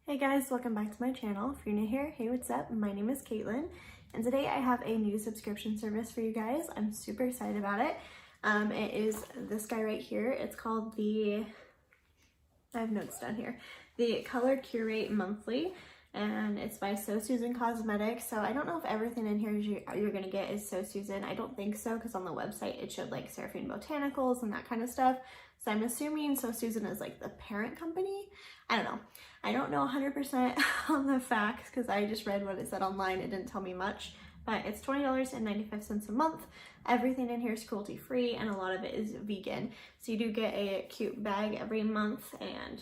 Hey guys, welcome back to my channel. If you're new here, hey, what's up? My name is Caitlin, and today I have a new subscription service for you guys. I'm super excited about it. It is this guy right here. It's called I have notes down here, the Color Curate Monthly, and it's by So Susan Cosmetics. So I don't know if everything in here you're gonna get is So Susan. I don't think so, because on the website it showed like Seraphine Botanicals and that kind of stuff. So I'm assuming So Susan is like the parent company. I don't know. I don't know 100% on the facts because I just read what it said online. It didn't tell me much, but it's $20.95 a month. Everything in here is cruelty free and a lot of it is vegan. So you do get a cute bag every month, and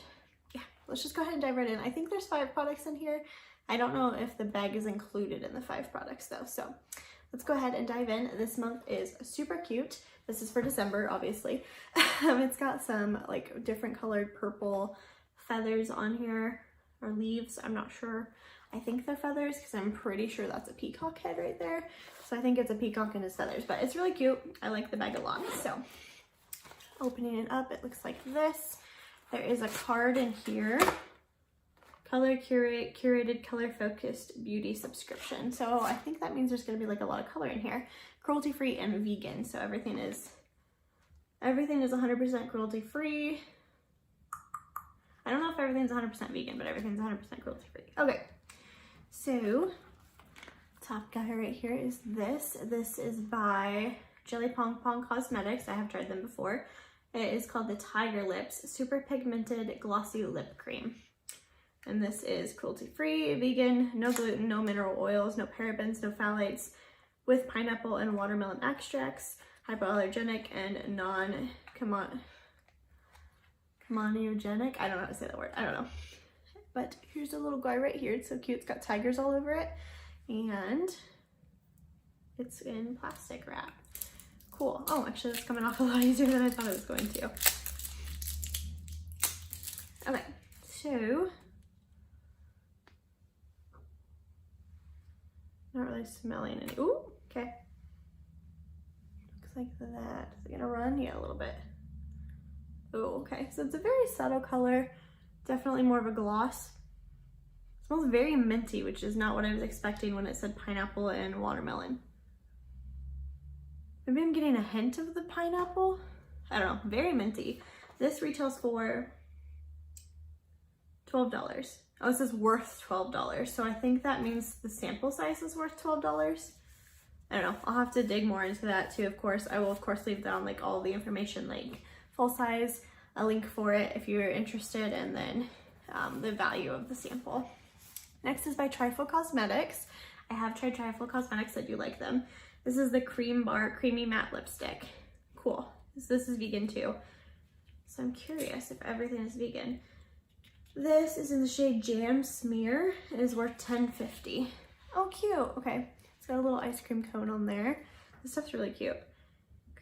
yeah, let's just go ahead and dive right in. I think there's 5 products in here. I don't know if the bag is included in the 5 products though. So let's go ahead and dive in. This month is super cute. This is for December, obviously. It's got some like different colored purple feathers on here, or leaves, I'm not sure. I think they're feathers because I'm pretty sure that's a peacock head right there. So I think it's a peacock and his feathers, but it's really cute. I like the bag a lot. So opening it up, it looks like this. There is a card in here. Color Curate, curated color focused beauty subscription. So I think that means there's gonna be like a lot of color in here. Cruelty free and vegan. So everything is 100% cruelty free. I don't know if everything's 100% vegan, but everything's 100% cruelty free. Okay, so top guy right here is this. This is by Jelly Pong Pong Cosmetics. I have tried them before. It is called the Tiger Lips Super Pigmented Glossy Lip Cream. And this is cruelty free, vegan, no gluten, no mineral oils, no parabens, no phthalates, with pineapple and watermelon extracts, hypoallergenic and non-comedogenic. I don't know how to say that word. I don't know. But here's a little guy right here. It's so cute. It's got tigers all over it. And it's in plastic wrap. Cool. Oh, actually it's coming off a lot easier than I thought it was going to. Okay, so not really smelling any. Ooh, okay. Looks like that. Is it gonna run? Yeah, a little bit. Oh, okay. So it's a very subtle color. Definitely more of a gloss. It smells very minty, which is not what I was expecting when it said pineapple and watermelon. Maybe I'm getting a hint of the pineapple. I don't know. Very minty. This retails for $12. Oh, it says worth $12. So I think that means the sample size is worth $12. I don't know. I'll have to dig more into that too, of course. I will, of course, leave down like all the information, like full size, a link for it if you're interested, and then the value of the sample. Next is by Trifle Cosmetics. I have tried Trifle Cosmetics. I do like them. This is the Cream Bar Creamy Matte Lipstick. Cool. This is vegan too. So I'm curious if everything is vegan. This is in the shade Jam Smear. It is worth $10.50. Oh, cute. Okay. It's got a little ice cream cone on there. This stuff's really cute.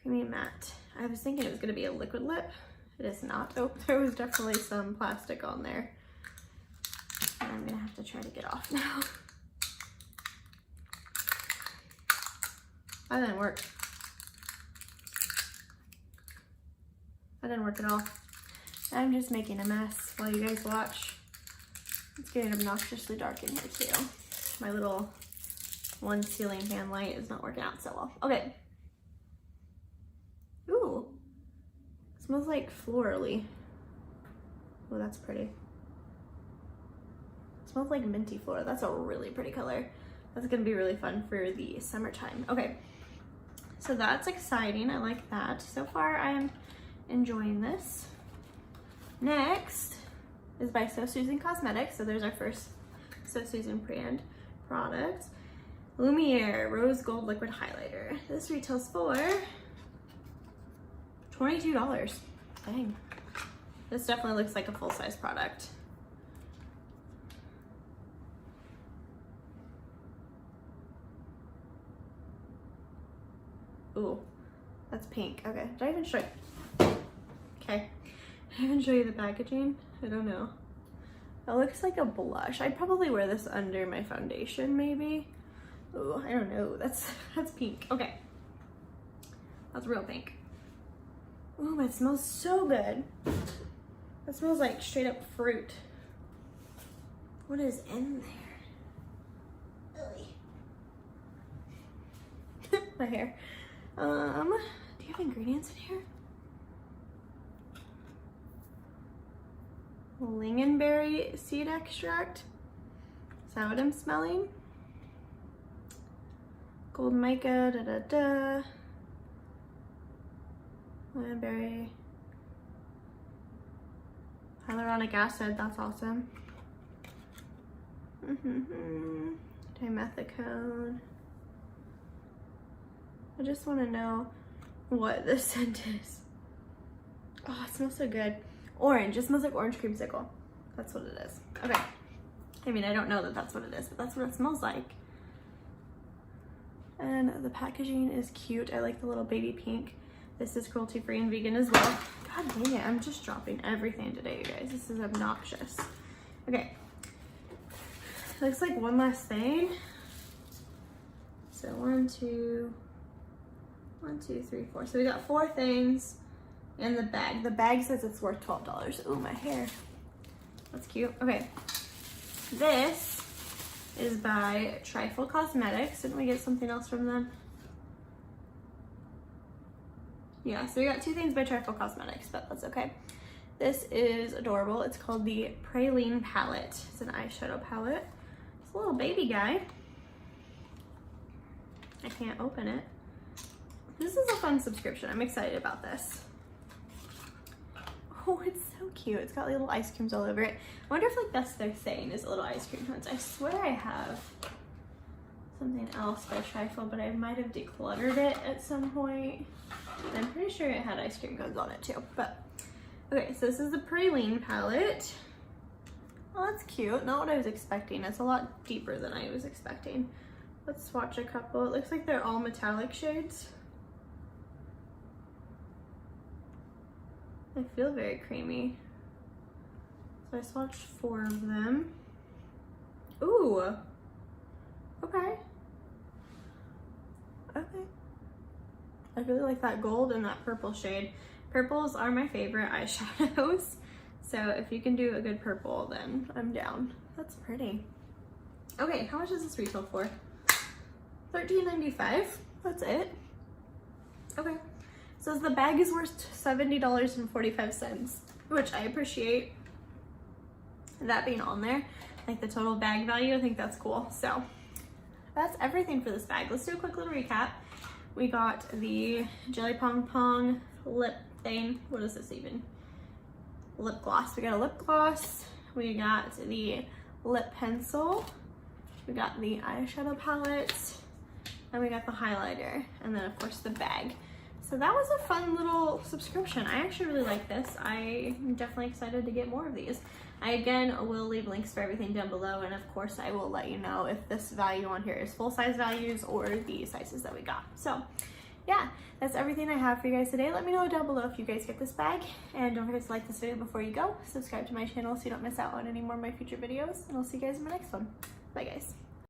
Creamy matte. I was thinking it was going to be a liquid lip. It is not. Oh, there was definitely some plastic on there. And I'm going to have to try to get off now. That didn't work. That didn't work at all. I'm just making a mess while you guys watch. It's getting obnoxiously dark in here too. My little one ceiling fan light is not working out so well. Okay. Ooh. It smells like florally. Oh, that's pretty. It smells like minty floral. That's a really pretty color. That's gonna be really fun for the summertime. Okay. So that's exciting. I like that. So far I am enjoying this. Next is by So Susan Cosmetics. So there's our first So Susan brand product. Lumiere Rose Gold Liquid Highlighter. This retails for $22. Dang. This definitely looks like a full-size product. Ooh, that's pink. Okay, did I even show you? Okay, I even show you the packaging? I don't know. It looks like a blush. I'd probably wear this under my foundation, maybe. Oh, I don't know. That's pink. Okay. That's real pink. Oh, it smells so good. It smells like straight up fruit. What is in there? My hair. Do you have ingredients in here? Lingonberry seed extract. Is that what I'm smelling? Gold mica, Lingonberry. Hyaluronic acid, that's awesome. Dimethicone. I just want to know what this scent is. Oh, it smells so good. Orange. It smells like orange creamsicle. That's what it is. Okay. I mean, I don't know that that's what it is, but that's what it smells like. And the packaging is cute. I like the little baby pink. This is cruelty-free and vegan as well. God dang it, I'm just dropping everything today, you guys. This is obnoxious. Okay. Looks like one last thing. So 1, 2, 3, 4. So we got 4 things in the bag. The bag says it's worth $12. Ooh, my hair. That's cute. Okay. This is by Trifle Cosmetics. Didn't we get something else from them? Yeah, so we got 2 things by Trifle Cosmetics, but that's okay. This is adorable. It's called the Praline Palette. It's an eyeshadow palette. It's a little baby guy. I can't open it. This is a fun subscription. I'm excited about this. Oh, it's so cute. It's got little ice creams all over it. I wonder if like that's their thing, is little ice cream cones. I swear I have something else by Trifle, but I might have decluttered it at some point. I'm pretty sure it had ice cream cones on it too, but okay, so this is the Praline palette. Oh, that's cute. Not what I was expecting. It's a lot deeper than I was expecting. Let's swatch a couple. It looks like they're all metallic shades. They feel very creamy. So I swatched 4 of them. Ooh. Okay. Okay. I really like that gold and that purple shade. Purples are my favorite eyeshadows. So if you can do a good purple, then I'm down. That's pretty. Okay, how much does this retail for? $13.95. That's it. Okay. So the bag is worth $70.45, which I appreciate that being on there. Like the total bag value, I think that's cool. So that's everything for this bag. Let's do a quick little recap. We got the Jelly Pong Pong lip thing. What is this even? Lip gloss. We got a lip gloss. We got the lip pencil. We got the eyeshadow palette. And we got the highlighter. And then of course the bag. So that was a fun little subscription. I actually really like this. I'm definitely excited to get more of these. I again will leave links for everything down below, and of course I will let you know if this value on here is full size values or the sizes that we got. So yeah, that's everything I have for you guys today. Let me know down below if you guys get this bag, and don't forget to like this video before you go. Subscribe to my channel so you don't miss out on any more of my future videos, and I'll see you guys in my next one. Bye guys.